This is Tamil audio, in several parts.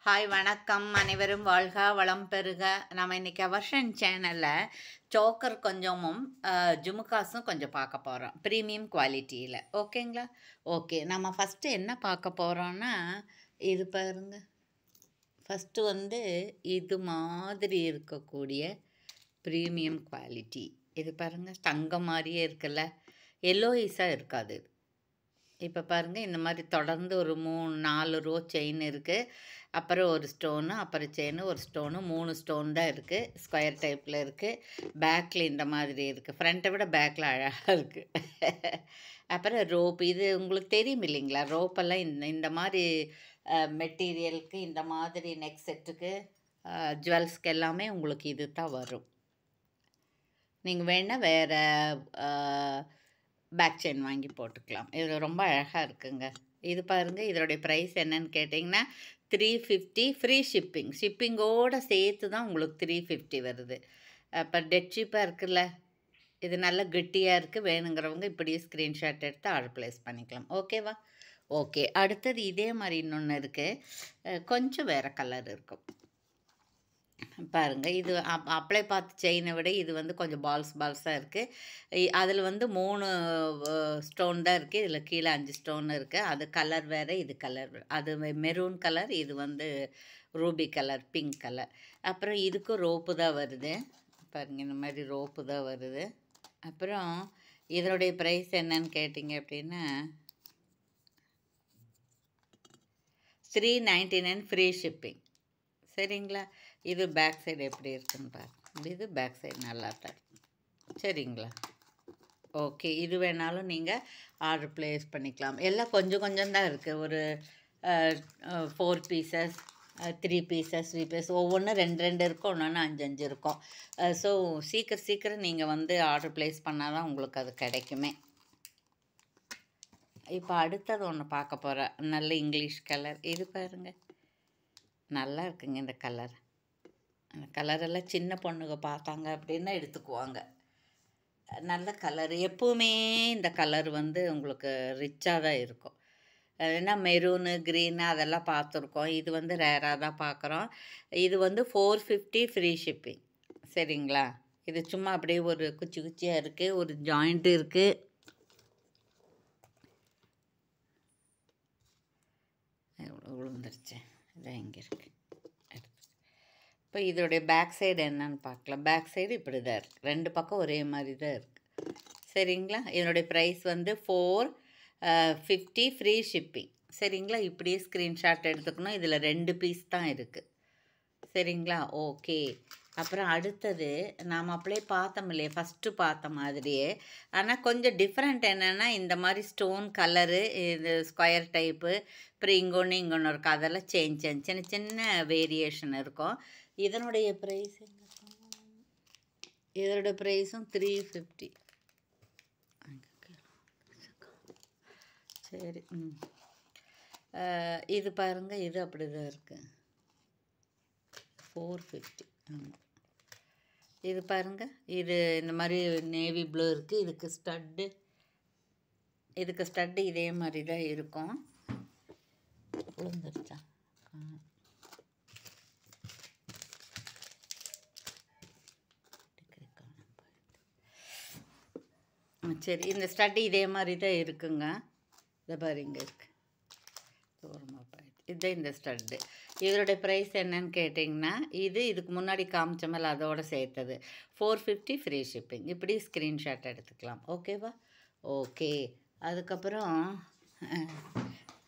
ஹாய் வணக்கம். அனைவரும் வாழ்க வளம் பெறுக. நம்ம இன்னைக்கு அவர்ஷன் சேனலில் சோக்கர் கொஞ்சமும் ஜுமுக்காஸும் கொஞ்சம் பார்க்க போகிறோம் ப்ரீமியம் குவாலிட்டியில். ஓகேங்களா? ஓகே, நம்ம ஃபஸ்ட்டு என்ன பார்க்க போகிறோன்னா, இது பாருங்க. ஃபஸ்ட்டு வந்து இது மாதிரி இருக்கக்கூடிய ப்ரீமியம் குவாலிட்டி. இது பாருங்கள், தங்கம் மாதிரியே இருக்குல்ல, எல்லோயிஸாக இருக்காது. இப்போ பாருங்கள், இந்த மாதிரி தொடர்ந்து ஒரு 3-4 ரோ செயின் இருக்குது. அப்புறம் ஒரு ஸ்டோனு, அப்புறம் செயின், ஒரு ஸ்டோனு, 3 ஸ்டோன் தான் இருக்குது. ஸ்கொயர் டைப்பில் இருக்குது. பேக்கில் இந்த மாதிரி இருக்குது. ஃப்ரண்ட்டை விட பேக்கில் அழகாக இருக்குது. அப்புறம் ரோப், இது உங்களுக்கு தெரியும் இல்லைங்களா? ரோப்பெல்லாம் இந்த மாதிரி மெட்டீரியலுக்கு, இந்த மாதிரி நெக் செட்டுக்கு, ஜுவல்ஸ்க்கு எல்லாமே உங்களுக்கு இது தான் வரும். நீங்கள் வேணால் வேறு பேக் செயின் வாங்கி போட்டுக்கலாம். இது ரொம்ப அழகாக இருக்குங்க. இது பாருங்கள், இதோடைய ப்ரைஸ் என்னன்னு கேட்டிங்கன்னா 350 ஃப்ரீ ஷிப்பிங். ஷிப்பிங்கோடு சேர்த்து தான் உங்களுக்கு 350 வருது. அப்போ டெட் சீப்பாக இருக்குல்ல. இது நல்ல கெட்டியாக இருக்குது. வேணுங்கிறவங்க இப்படியே ஸ்க்ரீன்ஷாட் எடுத்து ஆர்டர் ப்ளேஸ் பண்ணிக்கலாம். ஓகேவா? ஓகே, அடுத்தது இதே மாதிரி இன்னொன்று இருக்குது. கொஞ்சம் வேறு கலர் இருக்கும் பாருங்கள். இது அப்ளை பார்த்து செயினை விட இது வந்து கொஞ்சம் பால்ஸாக இருக்குது. அதில் வந்து 3 ஸ்டோன் தான் இருக்குது. இதில் கீழே 5 ஸ்டோன் இருக்குது. அது கலர் வேறு, இது கலர் வேறு. அது மெரூன் கலர், இது வந்து ரூபி கலர், பிங்க் கலர். அப்புறம் இதுக்கும் ரோப்பு தான் வருது பாருங்கள். இந்த மாதிரி ரோப்பு தான் வருது. அப்புறம் இதனுடைய ப்ரைஸ் என்னன்னு கேட்டிங்க அப்படின்னா 399 ஃப்ரீ ஷிப்பிங். சரிங்களா? இது பேக் சைடு எப்படி இருக்குன்னு பாருங்கள். இது பேக் சைடு நல்லா தான் இருக்கும். சரிங்களா? ஓகே, இது வேணாலும் நீங்கள் ஆர்டர் ப்ளேஸ் பண்ணிக்கலாம். எல்லாம் கொஞ்சம் கொஞ்சம் தான் இருக்குது. ஒரு 4 பீசஸ், 3 பீசஸ், 3 பீஸ், ஒவ்வொன்றும் 2 இருக்கும், ஒன்று 5 இருக்கும். ஸோ சீக்கிரம் நீங்கள் வந்து ஆர்டர் ப்ளேஸ் பண்ணால் தான் உங்களுக்கு அது கிடைக்குமே. இப்போ அடுத்தது ஒன்று பார்க்க போகிறேன். நல்ல இங்கிலீஷ் கலர். இது பாருங்கள், நல்லா இருக்குங்க இந்த கலர். அந்த கலரெல்லாம் சின்ன பொண்ணுங்க பார்த்தாங்க அப்படின்னா எடுத்துக்குவாங்க. நல்ல கலர். எப்போவுமே இந்த கலர் வந்து உங்களுக்கு ரிச்சாக தான் இருக்கும். ஏன்னா மெரூனு, க்ரீனு அதெல்லாம் பார்த்துருக்கோம். இது வந்து ரேராக தான் பார்க்குறோம். இது வந்து 450 ஃப்ரீ ஷிப்பிங். சரிங்களா? இது சும்மா அப்படியே ஒரு குச்சியாக இருக்குது, ஒரு ஜாயிண்ட்டு இருக்குது. எவ்வளோ விழுந்துருச்சு. இதான் இங்கே இருக்குது. இப்போ இதோடைய பேக் சைடு என்னன்னு பார்க்கலாம். பேக் சைடு இப்படி தான் இருக்குது. 2 பக்கம் ஒரே மாதிரி தான் இருக்குது. சரிங்களா? இதனுடைய ப்ரைஸ் வந்து 450 ஃப்ரீ ஷிப்பிங். சரிங்களா? இப்படியே ஸ்க்ரீன்ஷாட் எடுத்துக்கணும். இதில் 2 பீஸ் தான் இருக்குது. சரிங்களா? ஓகே. அப்புறம் அடுத்தது நாம் அப்படியே பார்த்தோம் இல்லையா, ஃபஸ்ட்டு பார்த்த மாதிரியே. ஆனால் கொஞ்சம் டிஃப்ரெண்ட் என்னென்னா, இந்த மாதிரி ஸ்டோன் கலரு, இது ஸ்கொயர் டைப்பு, அப்புறம் இங்கொன்று இருக்குது. அதெல்லாம் சின்ன சின்ன வேரியேஷன் இருக்கும். இதனுடைய ப்ரைஸ் இதோட ப்ரைஸும் 350. சரி. இது பாருங்கள், இது அப்படி தான் இருக்குது. 450. ஆமாம். இது பாருங்கள், இது இந்த மாதிரி நேவி ப்ளூ இருக்குது. இதுக்கு ஸ்டட்டு இதே மாதிரி தான் இருக்கும். விழுந்துருச்சா? சரி, இந்த ஸ்டட்டு இதே மாதிரி தான் இருக்குங்க. இதை பாரு, இங்கே இருக்குது. தூரமாக போயிடுச்சு. இதுதான் இந்த ஸ்டட்டு. இதோடைய ப்ரைஸ் என்னன்னு கேட்டிங்கன்னா, இதுக்கு முன்னாடி காமிச்ச மேலே அதோடு சேர்த்தது 450 ஃப்ரீ ஷிப்பிங். இப்படி ஸ்க்ரீன்ஷாட் எடுத்துக்கலாம். ஓகேவா? ஓகே. அதுக்கப்புறம்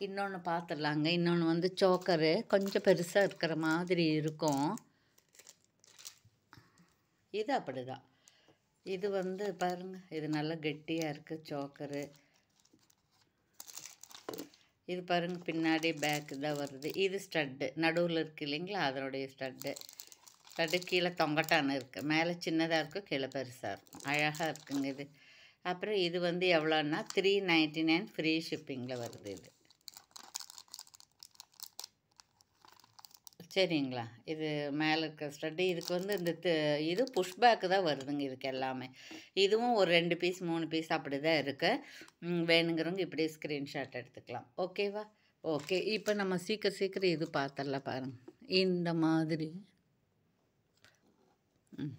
இன்னொன்று பார்த்துடலாங்க. இன்னொன்று வந்து சோக்கரு கொஞ்சம் பெருசாக இருக்கிற மாதிரி இருக்கும். இது அப்படி தான். இது வந்து பாருங்கள், இது நல்லா கெட்டியாக இருக்குது சோக்கரு. இது பாருங்கள், பின்னாடி பேக்கு தான் வருது. இது ஸ்டட்டு நடுவில் இருக்குது இல்லைங்களா, அதனுடைய ஸ்டட்டு கீழே தொங்கட்டான்னு இருக்குது. மேலே சின்னதாக இருக்குது, கீழே பெருசாக இருக்கும். அழகாக இருக்குங்க இது. அப்புறம் இது வந்து எவ்வளோன்னா 399 ஃப்ரீ ஷிப்பிங்கில் வருது இது. சரிங்களா? இது மேலே இருக்க ஸ்டட்டு. இதுக்கு வந்து இது புஷ் பேக்கு தான் வருதுங்க இதுக்கு எல்லாமே. இதுவும் ஒரு 2 பீஸ் 3 பீஸ் அப்படி தான் இருக்குது. வேணுங்கிறவங்க இப்படியே ஸ்க்ரீன்ஷாட் எடுத்துக்கலாம். ஓகேவா? ஓகே. இப்போ நம்ம சீக்கிரம் இது பார்த்துடலாம் பாருங்க. இந்த மாதிரி ம்.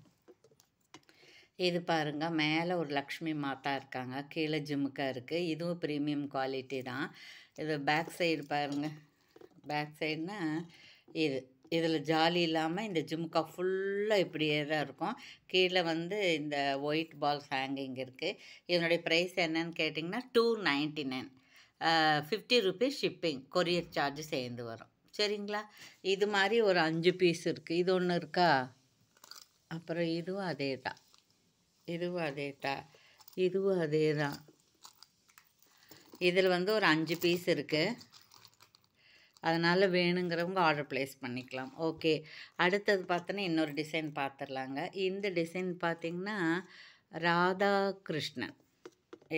இது பாருங்க, மேலே ஒரு லக்ஷ்மி மாதா இருக்காங்க, கீழே ஜிமுக்கா இருக்குது. இதுவும் ப்ரீமியம் குவாலிட்டி தான். இது பேக் சைடு பாருங்க. பேக் சைடுனா இது இதில் ஜாலி இல்லாமல் இந்த ஜிமுக்கா ஃபுல்லாக இப்படியே தான் இருக்கும். கீழே வந்து இந்த ஒயிட் பால்ஸ் ஹேங்கிங் இருக்குது. இதனுடைய ப்ரைஸ் என்னன்னு கேட்டிங்கன்னா $299. 50 ருபீஸ் ஷிப்பிங், கொரியர் சார்ஜ் சேர்ந்து வரும். சரிங்களா? இது மாதிரி ஒரு 5 பீஸ் இருக்குது. இது ஒன்று இருக்கா? அப்புறம் இதுவும் அதே தான். இதுவும் அதே தான். இதுவும் அதே தான். இதில் வந்து ஒரு 5 பீஸ் இருக்குது. அதனால் வேணுங்கிறவங்க ஆர்டர் ப்ளேஸ் பண்ணிக்கலாம். ஓகே. அடுத்தது பார்த்தோன்னா இன்னொரு டிசைன் பார்த்துடலாங்க. இந்த டிசைன் பார்த்திங்கன்னா ராதா கிருஷ்ணன்.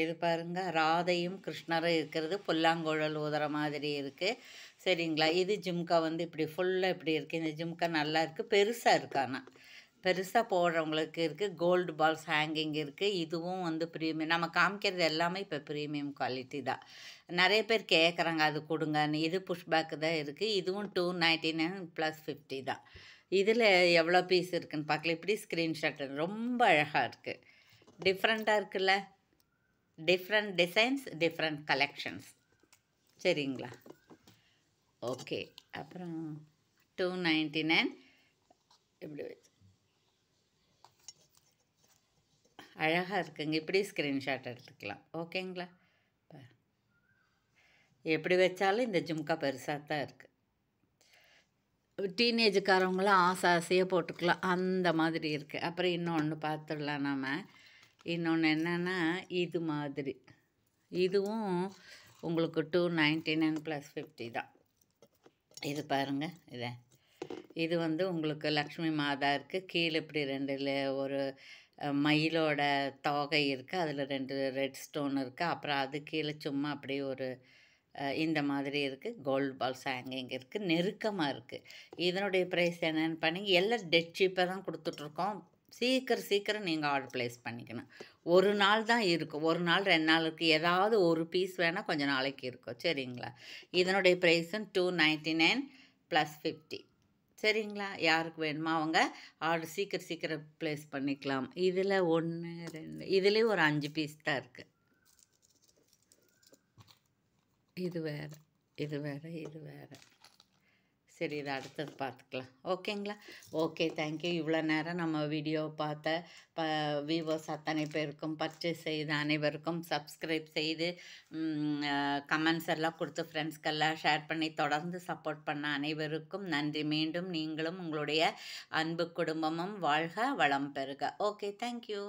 இது பாருங்கள், ராதையும் கிருஷ்ணரும் இருக்கிறது, புல்லாங்குழல் ஊதுற மாதிரி இருக்குது. சரிங்களா? இது ஜிம்கா வந்து இப்படி ஃபுல்லாக இப்படி இருக்குது. இந்த ஜிம்கா நல்லா இருக்குது, பெருசாக இருக்குது. ஆனால் பெருசாக போடுறவங்களுக்கு இருக்குது. கோல்டு பால்ஸ் ஹேங்கிங் இருக்குது. இதுவும் வந்து ப்ரீமியம். நம்ம காமிக்கிறது எல்லாமே இப்போ ப்ரீமியம் குவாலிட்டி தான். நிறைய பேர் கேட்குறாங்க அது கொடுங்கன்னு. இது புஷ்பேக்கு தான் இருக்குது. இதுவும் $299 + 50 தான். இதில் எவ்வளோ பீஸ் இருக்குதுன்னு பார்க்கல. இப்படி ஸ்க்ரீன்ஷாட் ரொம்ப அழகாக இருக்குது. டிஃப்ரெண்ட்டாக இருக்குல்ல? Different designs, different collections. சரிங்களா? ஓகே. அப்புறம் $299 இப்படி வச்சு அழகாக இருக்குங்க. இப்படி ஸ்க்ரீன்ஷாட் எடுத்துக்கலாம். ஓகேங்களா? எப்படி வச்சாலும் இந்த ஜும்கா பெருசாக தான் இருக்குது. டீனேஜுக்காரவங்களாம் ஆசையாக போட்டுக்கலாம், அந்த மாதிரி இருக்குது. அப்புறம் இன்னொன்று பார்த்துடலாம் நாம். இன்னொன்று என்னென்னா இது மாதிரி. இதுவும் உங்களுக்கு $299 + 50 தான். இது பாருங்கள். இது வந்து உங்களுக்கு லக்ஷ்மி மாதா இருக்குது. கீழே இப்படி 2 ஒரு மயிலோட தோகை இருக்குது. அதில் 2 ரெட் ஸ்டோன் இருக்குது. அப்புறம் அது கீழே சும்மா அப்படியே ஒரு இந்த மாதிரி இருக்குது. கோல்டு பால்ஸ் ஹேங்கிங் இருக்குது. நெருக்கமாக இருக்குது. இதனுடைய ப்ரைஸ் என்னென்னு பண்ணிங்க. எல்லாம் டெட் சீப்பாக தான் கொடுத்துட்ருக்கோம். சீக்கிரம் நீங்கள் ஆர்டர் ப்ளேஸ் பண்ணிக்கணும். ஒரு நாள் தான் இருக்கும். 1 நாள் 2 நாளுக்கு ஏதாவது ஒரு பீஸ் வேணால் கொஞ்சம் நாளைக்கு இருக்கும். சரிங்களா? இதனுடைய ப்ரைஸும் $299 + 50. சரிங்களா? யாருக்கு வேணுமோ அவங்க ஆர்டர் சீக்கிரம் ப்ளேஸ் பண்ணிக்கலாம். இதில் 1 2 இதுலேயும் ஒரு 5 பீஸ் தான் இருக்குது. இது வேறு. சரி, இது அடுத்தது பார்த்துக்கலாம். ஓகேங்களா? Okay, thank you. இவ்வளோ நேரம் நம்ம வீடியோ பார்த்த வியூவர்ஸ் அத்தனை பேருக்கும், பர்ச்சேஸ் செய்த அனைவருக்கும், சப்ஸ்கிரைப் செய்து கமெண்ட்ஸ் எல்லாம் கொடுத்து ஃப்ரெண்ட்ஸ்க்கெல்லாம் ஷேர் பண்ணி தொடர்ந்து சப்போர்ட் பண்ண அனைவருக்கும் நன்றி. மீண்டும் நீங்களும் உங்களுடைய அன்பு குடும்பமும் வாழ்க, வளம் பெறுக. Okay, thank you.